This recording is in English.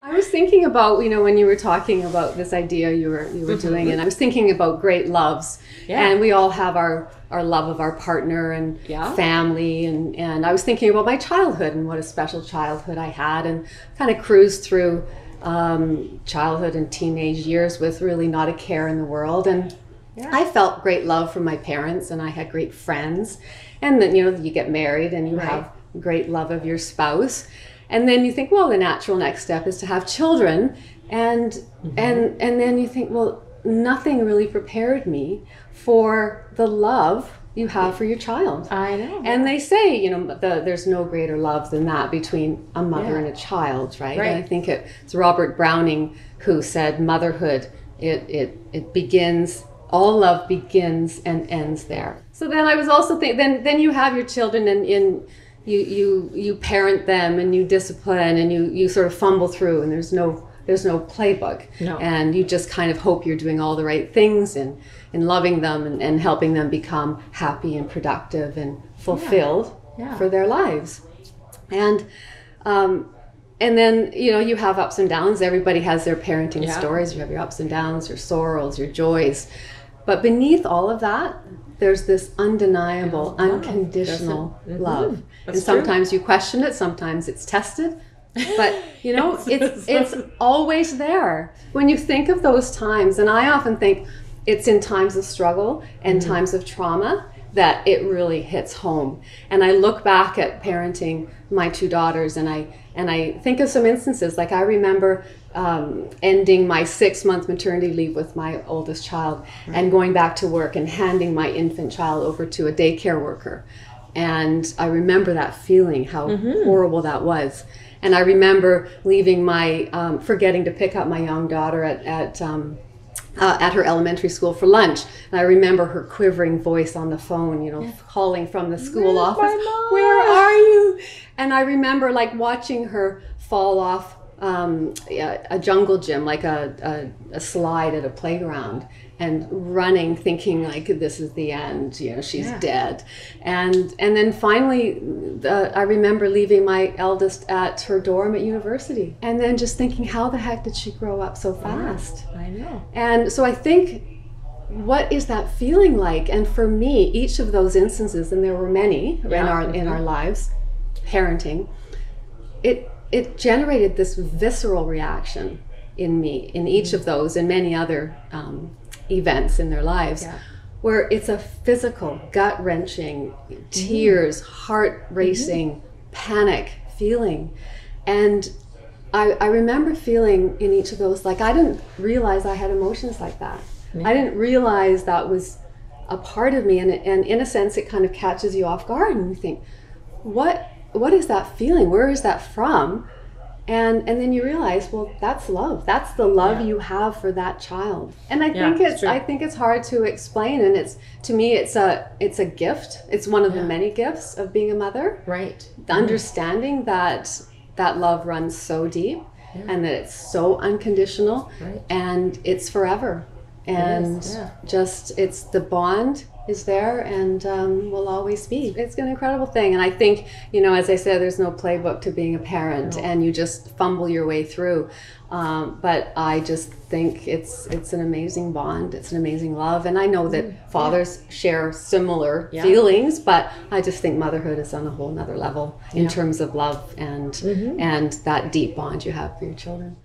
I was thinking about, when you were talking about this idea you were doing, and I was thinking about great loves. Yeah. And we all have our love of our partner and family, and I was thinking about my childhood and what a special childhood I had, and kind of cruised through childhood and teenage years with really not a care in the world. And I felt great love from my parents, and I had great friends. And then, you get married and you have great love of your spouse. And then you think, well, the natural next step is to have children. And then you think, well, nothing really prepared me for the love you have for your child. I know. And they say, there's no greater love than that between a mother and a child, right? And I think it's Robert Browning who said, motherhood, it begins, all love begins and ends there. So then I was also thinking, then you have your children, and you parent them, and you discipline, and you sort of fumble through, and there's no playbook. No. And you just kind of hope you're doing all the right things and loving them and helping them become happy and productive and fulfilled for their lives. And then, you have ups and downs. Everybody has their parenting stories. You have your ups and downs, your sorrows, your joys. But beneath all of that, there's this undeniable, unconditional love. And sometimes you question it, sometimes it's tested. But, it's always there. When you think of those times, and I often think it's in times of struggle and times of trauma that it really hits home. And I look back at parenting my two daughters, and I think of some instances. Like, I remember ending my 6-month maternity leave with my oldest child and going back to work and handing my infant child over to a daycare worker. And I remember that feeling, how horrible that was. And I remember leaving forgetting to pick up my young daughter at her elementary school for lunch. And I remember her quivering voice on the phone, calling from the school office, "Where are you?" And I remember watching her fall off a jungle gym, like a slide at a playground, and running, thinking this is the end, she's dead. And then finally, I remember leaving my eldest at her dorm at university, and then just thinking, how the heck did she grow up so fast? I know. And so I think, what is that feeling like? And for me, each of those instances, and there were many in our lives, parenting, it generated this visceral reaction in me, in each of those and many other events in their lives, where it's a physical, gut-wrenching, tears, heart-racing, panic feeling. And I remember feeling in each of those, I didn't realize I had emotions like that. I didn't realize that was a part of me, and in a sense it kind of catches you off guard, and you think, what is that feeling? Where is that from? And then you realize, well, that's love. That's the love you have for that child. And I think it's hard to explain. And to me, it's a gift. It's one of the many gifts of being a mother. Right. The understanding that love runs so deep, and that it's so unconditional, and it's forever. And it's the bond is there, and will always be. It's an incredible thing. And I think, as I said, there's no playbook to being a parent, and you just fumble your way through. But I just think it's an amazing bond. It's an amazing love. And I know that fathers share similar feelings, but I just think motherhood is on a whole nother level in terms of love and that deep bond you have for your children.